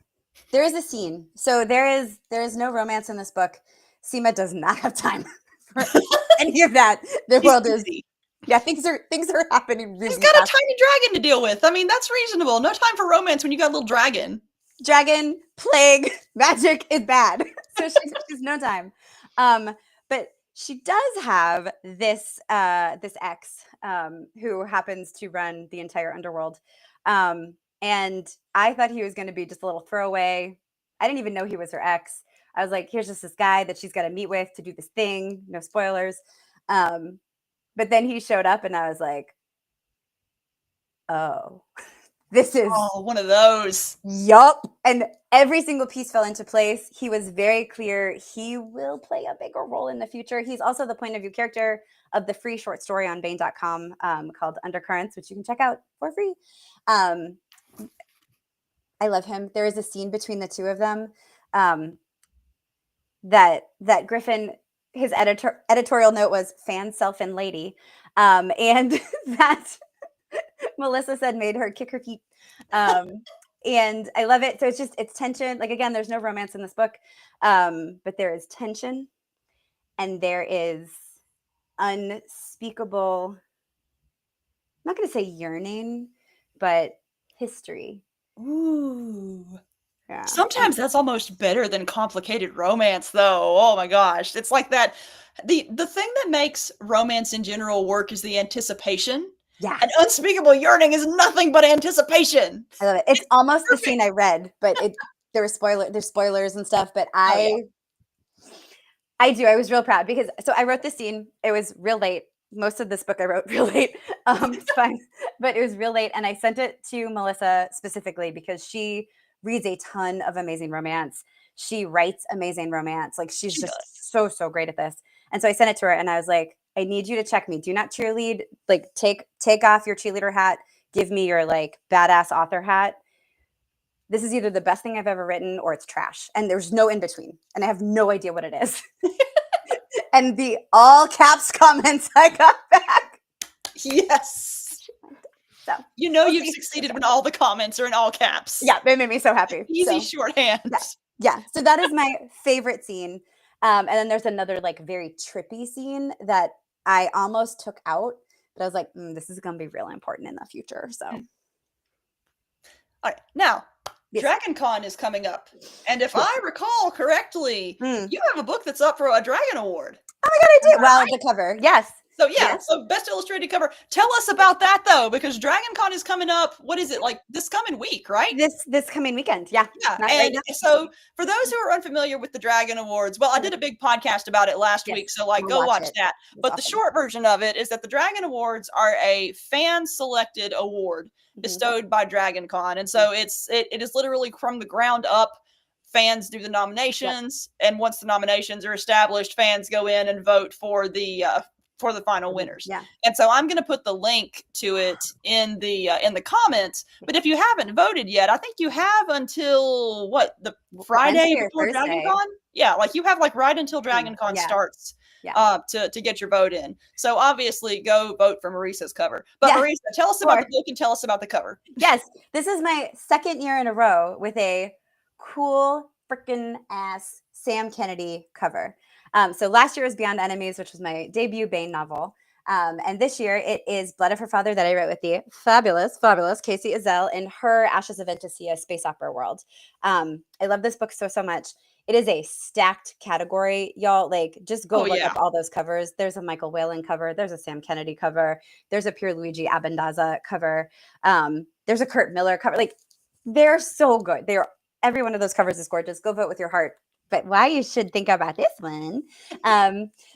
there is a scene. So there is no romance in this book. Cima does not have time for any of that. The world is, yeah, things are happening really He's got fast. a tiny dragon to deal with. I mean, that's reasonable. No time for romance when you got a little dragon. Dragon, plague, magic is bad. So she's no time. But she does have this ex who happens to run the entire underworld. And I thought he was going to be just a little throwaway. I didn't even know he was her ex. I was like, here's just this guy that she's got to meet with to do this thing. No spoilers. But then he showed up and I was like, oh, this is one of those. Yup. And every single piece fell into place. He was very clear. He will play a bigger role in the future. He's also the point of view character of the free short story on Baen.com called Undercurrents, which you can check out for free. I love him. There is a scene between the two of them that Griffin, his editorial note was fan, self, and lady. And that Melissa said made her kick her feet. And I love it. So it's tension. Like, again, there's no romance in this book, but there is tension and there is unspeakable, I'm not going to say yearning, but history. Ooh. Yeah. Sometimes that's almost better than complicated romance, though. Oh my gosh. It's like that. The thing that makes romance in general work is the anticipation. Yeah. And unspeakable yearning is nothing but anticipation. I love it. It's almost the scene I read, but there's spoilers and stuff, but I was real proud because so I wrote this scene. It was real late. Most of this book I wrote real late. It's fine. But it was real late. And I sent it to Melissa specifically because she reads a ton of amazing romance. She writes amazing romance. Like she's just so great at this. And so I sent it to her and I was like, I need you to check me. Do not cheerlead. Like take off your cheerleader hat. Give me your like badass author hat. This is either the best thing I've ever written or it's trash. And there's no in between. And I have no idea what it is. And the all caps comments I got back. Yes. So you've succeeded when all the comments are in all caps. Yeah, they made me so happy. Easy shorthand. Yeah. So that is my favorite scene. And then there's another like very trippy scene that I almost took out, but I was like, this is going to be really important in the future. So. All right. Now, DragonCon is coming up. And if I recall correctly, you have a book that's up for a Dragon Award. Oh my God, I do. Well, the cover. Yes. So yeah, Yeah. so best illustrated cover. Tell us about that though, because Dragon Con is coming up. What is it, like this coming week, right? This coming weekend. Yeah. Yeah, Not right and now. so for those who are unfamiliar with the Dragon Awards, well, I did a big podcast about it last Yes. week, so like We'll go watch watch it. that. It's But the awesome. short version of it is that the Dragon Awards are a fan-selected award bestowed by Dragon Con, and so it is literally from the ground up. Fans do the nominations, and once the nominations are established, fans go in and vote for the final winners. Yeah. And so I'm going to put the link to it in the comments. But if you haven't voted yet, I think you have until what, the Friday before Dragon Con? Yeah, like you have like right until Dragon Con starts to get your vote in. So obviously go vote for Marisa's cover. But Marisa, tell us about the book and tell us about the cover. Yes, this is my second year in a row with a cool freaking ass Sam Kennedy cover. So last year was Beyond Enemies, which was my debut Bane novel. And this year it is Blood of Her Father that I wrote with the fabulous Casey Ezel in her Ashes of Ventiscia space opera world. I love this book so much. It is a stacked category, y'all. Like, just go look up all those covers. There's a Michael Whalen cover. There's a Sam Kennedy cover. There's a Pierluigi Abendaza cover. There's a Kurt Miller cover. Like, they're so good. Every one of those covers is gorgeous. Go vote with your heart. But why you should think about this one.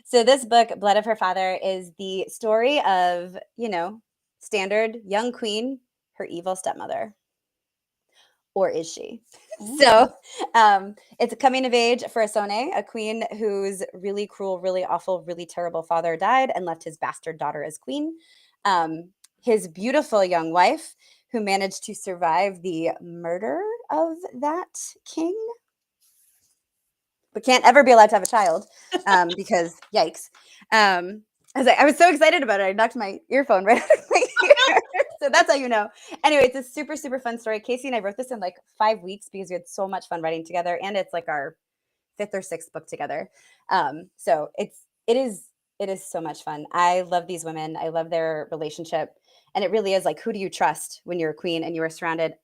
So this book, Blood of Her Father, is the story of, standard young queen, her evil stepmother. Or is she? So it's a coming of age for Asone, a queen whose really cruel, really awful, really terrible father died and left his bastard daughter as queen. His beautiful young wife, who managed to survive the murder of that king, but can't ever be allowed to have a child because yikes. I was so excited about it. I knocked my earphone right out of my ear. So that's how you know. Anyway, it's a super, super fun story. Casey and I wrote this in like 5 weeks because we had so much fun writing together. And it's like our 5th or 6th book together. So it is so much fun. I love these women. I love their relationship. And it really is like, who do you trust when you're a queen and you are surrounded?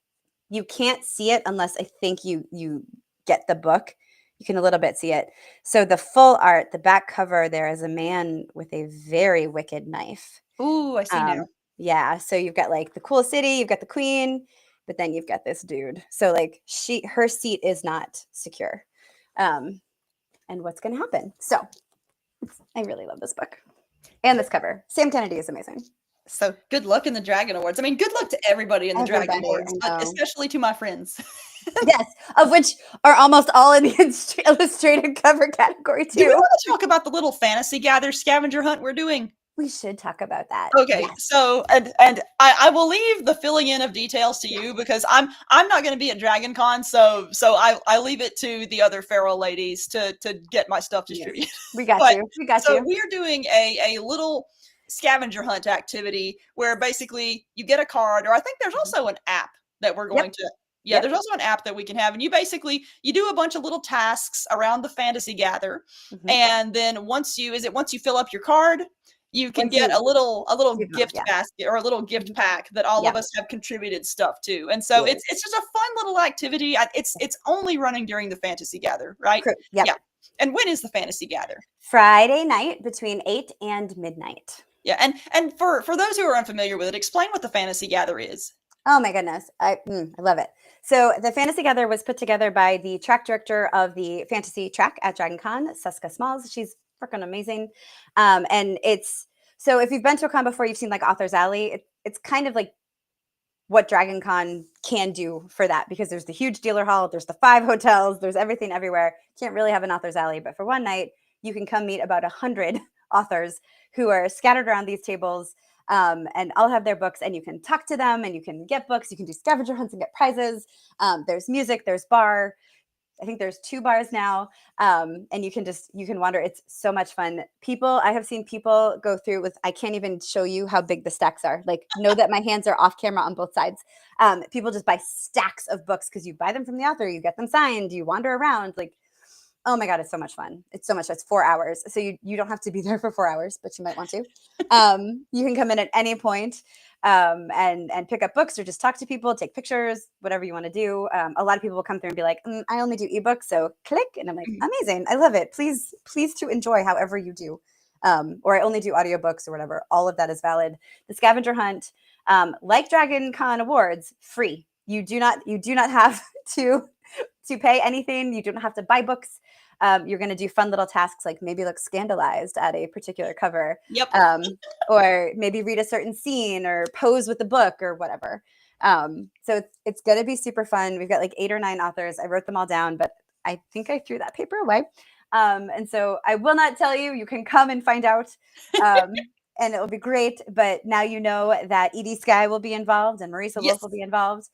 You can't see it unless I think you get the book. You can a little bit see it. So the full art, the back cover, there is a man with a very wicked knife. Ooh, I see now. Yeah. So you've got like the cool city, you've got the queen, but then you've got this dude. So like her seat is not secure. And what's going to happen? So I really love this book and this cover. Sam Kennedy is amazing. So good luck in the Dragon Awards. I mean, good luck to everybody in the Dragon Awards, but especially to my friends. Yes, of which are almost all in the illustrated cover category too. Do we want to talk about the little fantasy gather scavenger hunt we're doing? We should talk about that. Okay, yes. So and I will leave the filling in of details to you because I'm not going to be at Dragon Con, so I leave it to the other feral ladies to get my stuff distributed. Yes. We got you. We got you. So we're doing a little scavenger hunt activity where basically you get a card, or I think there's also an app that we're going to. Yeah, there's also an app that we can have, and you do a bunch of little tasks around the fantasy gather, and then once you fill up your card, you can get a little gift basket or a little gift pack that all of us have contributed stuff to, and so it's just a fun little activity. It's only running during the fantasy gather, right? Yep. Yeah. And when is the fantasy gather? Friday night between 8 and midnight. Yeah, and for those who are unfamiliar with it, explain what the fantasy gather is. Oh my goodness, I love it. So the Fantasy Gather was put together by the track director of the fantasy track at Dragon Con, Seska Smalls. She's freaking amazing. And so if you've been to a con before, you've seen like Author's Alley. It's kind of like what Dragon Con can do for that, because there's the huge dealer hall, there's the 5 hotels, there's everything everywhere. Can't really have an Author's Alley, but for one night, you can come meet about 100 authors who are scattered around these tables. And all have their books, and you can talk to them and you can get books. You can do scavenger hunts and get prizes. There's music, there's bar. I think there's 2 bars now. And you can wander. It's so much fun. I have seen people go through with, I can't even show you how big the stacks are. Like, know that my hands are off camera on both sides. People just buy stacks of books because you buy them from the author, you get them signed, you wander around. Like, oh my God, it's so much fun. It's 4 hours. So you don't have to be there for 4 hours, but you might want to. You can come in at any point and pick up books or just talk to people, take pictures, whatever you want to do. A lot of people will come through and be like, I only do ebooks, so click. And I'm like, amazing. I love it. Please to enjoy however you do. or I only do audiobooks or whatever. All of that is valid. The scavenger hunt, like Dragon Con Awards, free. You do not have to pay anything. You don't have to buy books. You're going to do fun little tasks like maybe look scandalized at a particular cover, Yep. or maybe read a certain scene or pose with the book or whatever. So it's going to be super fun. We've got like 8 or 9 authors. I wrote them all down, but I think I threw that paper away. And so I will not tell you. You can come and find out. And it will be great. But now you know that Edie Skye will be involved and Marisa Wolf will be involved.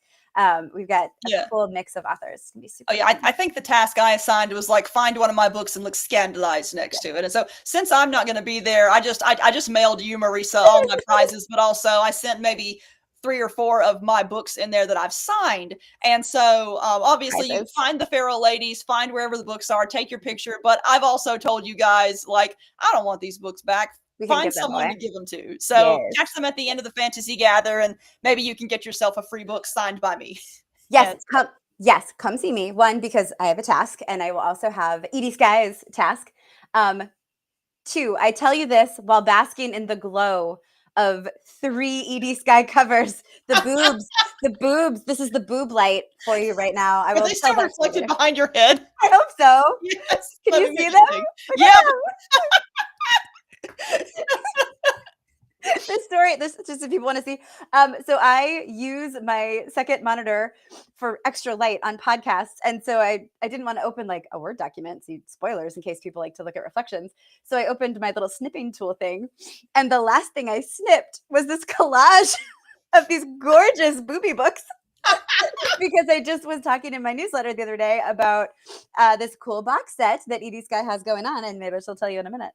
We've got a cool mix of authors. It's gonna be super fun. I think the task I assigned was like find one of my books and look scandalized next to it. And so since I'm not going to be there, I just mailed you, Marisa, all my prizes, but also I sent maybe 3 or 4 of my books in there that I've signed. And so obviously you find the Feral Ladies, find wherever the books are, take your picture. But I've also told you guys, like, I don't want these books back. Find someone to give them to. So catch them at the end of the Fantasy Gather, and maybe you can get yourself a free book signed by me. Yes, come see me. 1, because I have a task, and I will also have Edie Skye's task. 2, I tell you this while basking in the glow of 3 Edie Skye covers. The boobs. This is the boob light for you right now. Are they still reflected behind your head? I hope so. Yes. Can you see them? Yeah. This just if people want to see. So I use my second monitor for extra light on podcasts. And so I didn't want to open like a Word document, see spoilers in case people like to look at reflections. So I opened my little snipping tool thing. And the last thing I snipped was this collage of these gorgeous booby books. Because I just was talking in my newsletter the other day about this cool box set that Edie Skye has going on, and maybe she'll tell you in a minute.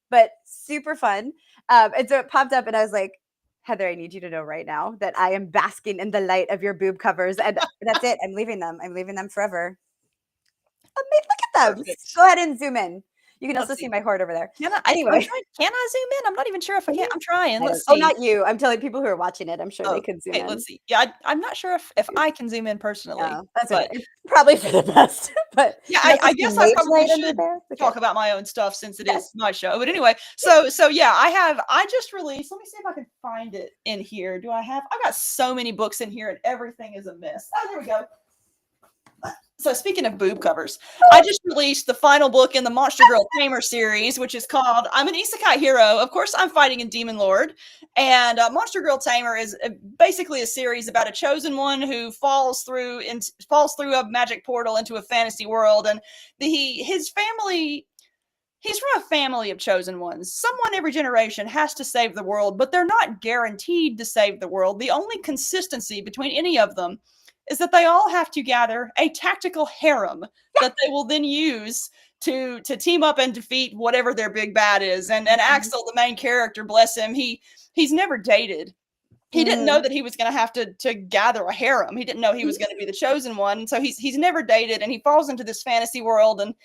But super fun. And so it popped up and I was like, Heather, I need you to know right now that I am basking in the light of your boob covers, and that's it. I'm leaving them forever. Look at them. Perfect. Go ahead and zoom in. You can also see my hoard over there. Anyway, can I zoom in? I'm not even sure if I can. I'm trying. Let's see. Oh, not you. I'm telling people who are watching it. I'm sure they can zoom in. Let's see. Yeah, I'm not sure if I can zoom in personally. No, that's right. It's probably for the best. But yeah, I guess I probably should talk about my own stuff since it is my show. But anyway, so yeah, I just released. Let me see if I can find it in here. I've got so many books in here and everything is a mess. Oh, there we go. So speaking of boob covers, I just released the final book in the Monster Girl Tamer series, which is called I'm an Isekai Hero. Of course, I'm fighting a demon lord. And Monster Girl Tamer is basically a series about a chosen one who falls through a magic portal into a fantasy world. And his family... He's from a family of chosen ones. Someone every generation has to save the world, but they're not guaranteed to save the world. The only consistency between any of them is that they all have to gather a tactical harem that they will then use to team up and defeat whatever their big bad is. And Axel, the main character, bless him, he's never dated. He didn't know that he was going to have to gather a harem. He didn't know he was going to be the chosen one. And so he's never dated, and he falls into this fantasy world, and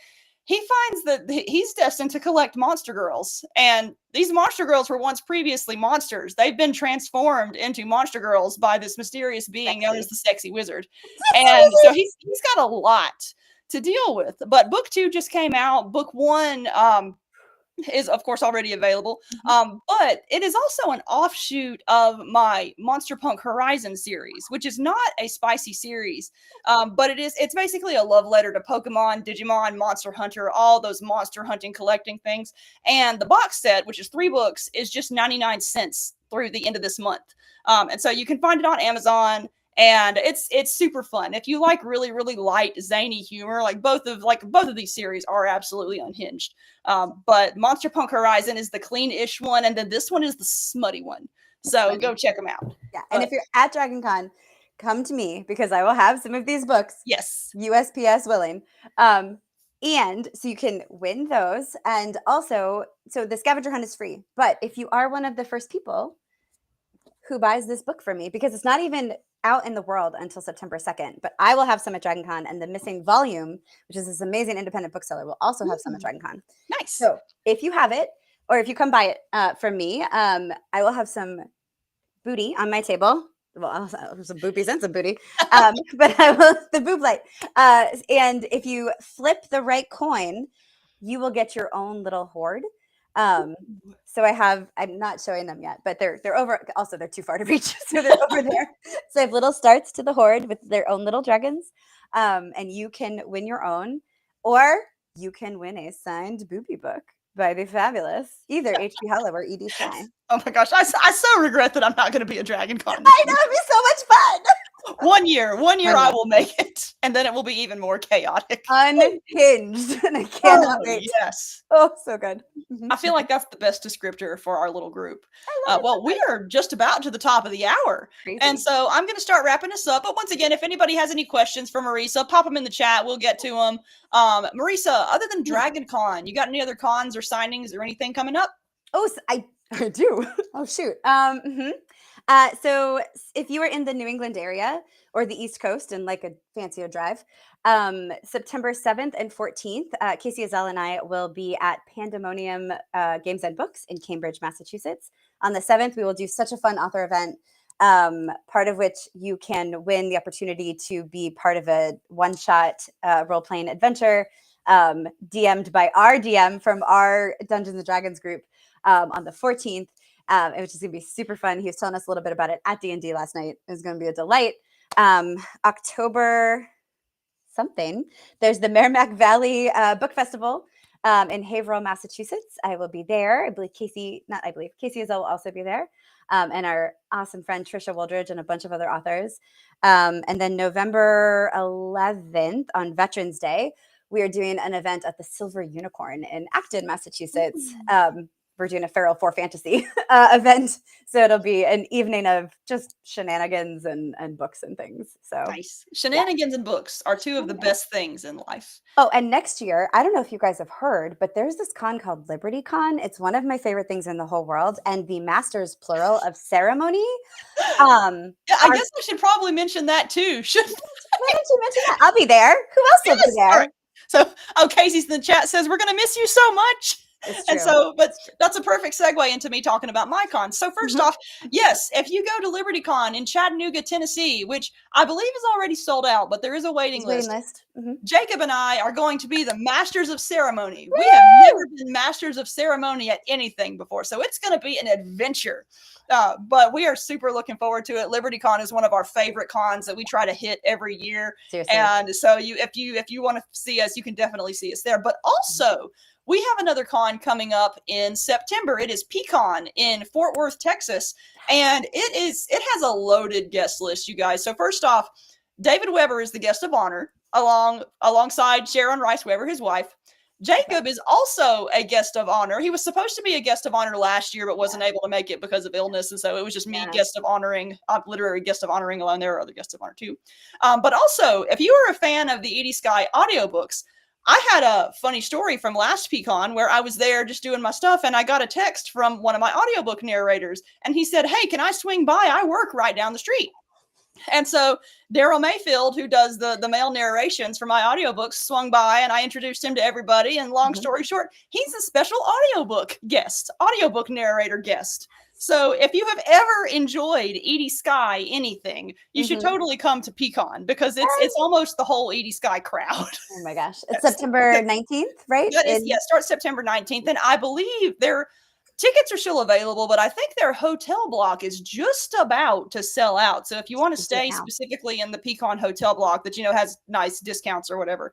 he finds that he's destined to collect monster girls. And these monster girls were once previously monsters. They've been transformed into monster girls by this mysterious being known as the Sexy Wizard. And so he's got a lot to deal with. But book 2 just came out. Book 1 is, of course, already available. But it is also an offshoot of my Monster Punk Horizon series, which is not a spicy series. But it's basically a love letter to Pokemon, Digimon, Monster Hunter, all those monster hunting, collecting things. And the box set, which is 3 books, is just 99 cents through the end of this month. And so you can find it on Amazon. And it's super fun. If you like really, really light, zany humor, like both of these series are absolutely unhinged. But Monster Punk Horizon is the clean-ish one, and then this one is the smutty one. So go check them out. Yeah, and if you're at Dragon Con, come to me because I will have some of these books. Yes. USPS willing. And so you can win those. And also, so the scavenger hunt is free. But if you are one of the first people who buys this book from me, because it's not even out in the world until September 2nd, but I will have some at Dragon Con, and the missing volume, which is this amazing independent bookseller, will also have some at Dragon Con. Nice. So if you have it, or if you come buy it from me, I will have some booty on my table. Well, some boobies and some booty, but I will the boob light. And if you flip the right coin, you will get your own little hoard. So I'm not showing them yet, but they're over. Also, they're too far to reach, so they're over there. So I have little starts to the hoard with their own little dragons, and you can win your own, or you can win a signed booby book by the fabulous either H.P. Hollow or E.D. Sky. Oh my gosh, I so regret that I'm not going to be a Dragon Con. I know, it'd be so much fun. One year I will make it, and then it will be even more chaotic. Unhinged, and I cannot wait. Yes. Oh, so good. I feel like that's the best descriptor for our little group. Well, we are just about to the top of the hour. Crazy. And so I'm going to start wrapping this up. But once again, if anybody has any questions for Marisa, pop them in the chat. We'll get to them. Marisa, other than Dragon Con, you got any other cons or signings or anything coming up? Oh, so I do. Oh, shoot. So if you are in the New England area or the East Coast and like a fancier drive, September 7th and 14th, Casey Azell and I will be at Pandemonium Games and Books in Cambridge, Massachusetts. On the 7th, we will do such a fun author event, part of which you can win the opportunity to be part of a one-shot role-playing adventure DM'd by our DM from our Dungeons and Dragons group on the 14th. Which is going to be super fun. He was telling us a little bit about it at D&D last night. It was going to be a delight. October something, there's the Merrimack Valley Book Festival in Haverhill, Massachusetts. I will be there. Casey Azell will also be there. And our awesome friend Trisha Woldridge and a bunch of other authors. And then November 11th on Veterans Day, we are doing an event at the Silver Unicorn in Acton, Massachusetts. We're doing a Feral 4 Fantasy event. So it'll be an evening of just shenanigans and books and things. So nice. Shenanigans and books are two of the best things in life. Oh, and next year, I don't know if you guys have heard, but there's this con called Liberty Con. It's one of my favorite things in the whole world. And the masters, plural, of ceremony. Yeah, I guess I should probably mention that too. Why don't you mention that? I'll be there. Who else will be there? Right. So, Casey's in the chat says, we're going to miss you so much. And so, but that's a perfect segue into me talking about my con. So first off, yes, if you go to Liberty Con in Chattanooga, Tennessee, which I believe is already sold out, but there is a waiting list. Jacob and I are going to be the masters of ceremony. We have never been masters of ceremony at anything before. So it's going to be an adventure. But we are super looking forward to it. Liberty Con is one of our favorite cons that we try to hit every year. Seriously. And so if you want to see us, you can definitely see us there. But also, we have another con coming up in September. It is PCon in Fort Worth, Texas. And it has a loaded guest list, you guys. So first off, David Weber is the guest of honor alongside Sharon Rice Weber, his wife. Jacob is also a guest of honor. He was supposed to be a guest of honor last year, but wasn't able to make it because of illness. And so it was just me literary guest of honoring alone. There are other guests of honor too. But also, if you are a fan of the Edie Sky audiobooks, I had a funny story from last PCon where I was there just doing my stuff and I got a text from one of my audiobook narrators and he said, "Hey, can I swing by? I work right down the street." And so Daryl Mayfield, who does the male narrations for my audiobooks, swung by and I introduced him to everybody. And long story short, he's a special audiobook narrator guest. So if you have ever enjoyed Edie Sky anything, you should totally come to PCon because it's almost the whole Edie Sky crowd. Oh my gosh. It's September 19th, right? Starts September 19th. And I believe tickets are still available, but I think their hotel block is just about to sell out. So if you want to stay specifically in the PCon hotel block that, has nice discounts or whatever,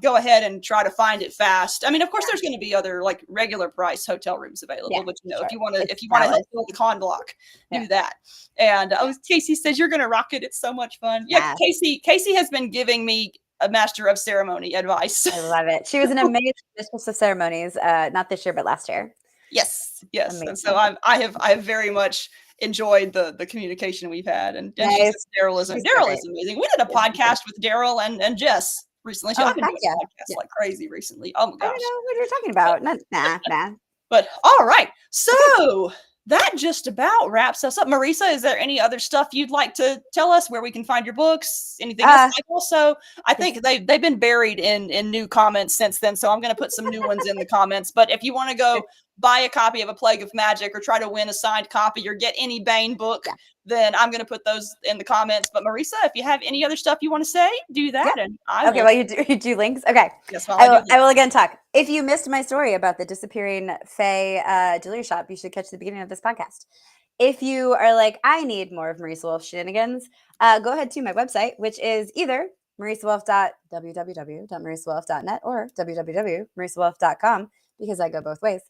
go ahead and try to find it fast. I mean, of course, there's going to be other like regular price hotel rooms available, but if you want to help fill the con block, do that. And Casey says you're going to rock it. It's so much fun. Yeah, Casey has been giving me a master of ceremony advice. I love it. She was an amazing mistress of ceremonies, not this year, but last year. Yes. Amazing. And so I have very much enjoyed the communication we've had, and Daryl is amazing. We did a podcast with Daryl and Jess recently. I've been doing podcasts like crazy recently. Oh my gosh, I don't know what you're talking about. Nah. But all right, so that just about wraps us up. Marisa, is there any other stuff you'd like to tell us where we can find your books? Anything else? Also, I think they've been buried in new comments since then, so I'm going to put some new ones in the comments. But if you want to go buy a copy of A Plague of Magic or try to win a signed copy or get any Bane book, then I'm going to put those in the comments. But Marisa, if you have any other stuff you want to say, do that. And I will. Well, you do links. Okay. Yes, I will again talk. If you missed my story about the disappearing Fae jewelry shop, you should catch the beginning of this podcast. If you are like, I need more of Marisa Wolf shenanigans, go ahead to my website, which is either marisawolf.www.marisawolf.net or www.marisawolf.com, because I go both ways,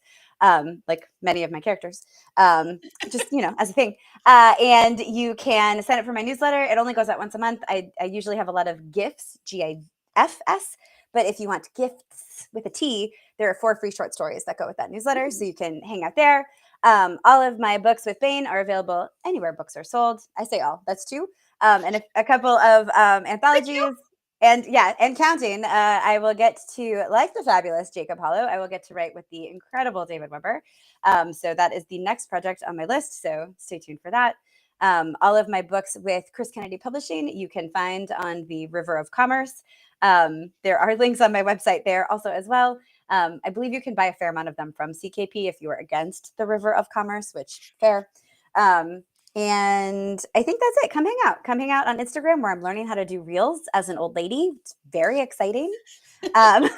like many of my characters, just, as a thing. And you can sign up for my newsletter. It only goes out once a month. I usually have a lot of gifts, GIFs, but if you want gifts with a T, there are 4 free short stories that go with that newsletter, so you can hang out there. All of my books with Bane are available anywhere books are sold. I say all, that's 2. And a couple of anthologies and counting. I will get to, like the fabulous Jacob Hollow, I will get to write with the incredible David Weber. So that is the next project on my list. So stay tuned for that. All of my books with Chris Kennedy Publishing, you can find on the River of Commerce. There are links on my website there also as well. I believe you can buy a fair amount of them from CKP if you are against the River of Commerce, which fair. And I think that's it. Come hang out on Instagram, where I'm learning how to do reels as an old lady. It's very exciting. So,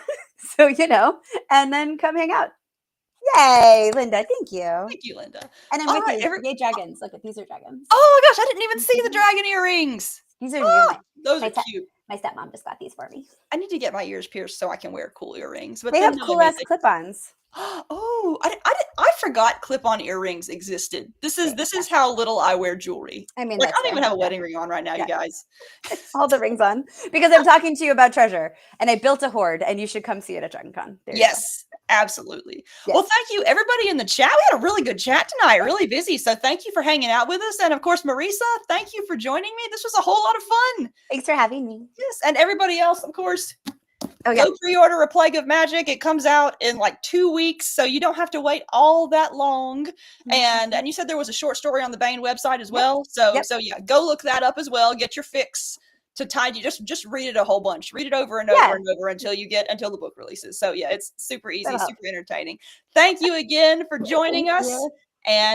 and then come hang out. Yay, Linda. Thank you. Thank you, Linda. And I'm with you. Yay, dragons. Look, these are dragons. Oh my gosh, I didn't even see the dragon earrings. These are new. Those are cute. My stepmom just got these for me. I need to get my ears pierced so I can wear cool earrings. But they have cool ass clip-ons. Oh, I forgot clip-on earrings existed. This is how little I wear jewelry. I mean, I don't even have a wedding ring on right now, you guys. All the rings on, because I'm talking to you about treasure, and I built a hoard, and you should come see it at DragonCon. Yes, absolutely. Yes. Well, thank you, everybody in the chat. We had a really good chat tonight. Really busy, so thank you for hanging out with us, and of course, Marisa, thank you for joining me. This was a whole lot of fun. Thanks for having me. Yes, and everybody else, of course. Go pre-order A Plague of Magic. It comes out in like 2 weeks, so you don't have to wait all that long. And you said there was a short story on the Bane website as well. So yeah, go look that up as well. Get your fix to tide you. Just read it a whole bunch. Read it over and over and over until the book releases. So yeah, it's super easy, super entertaining. Thank you again for joining us. And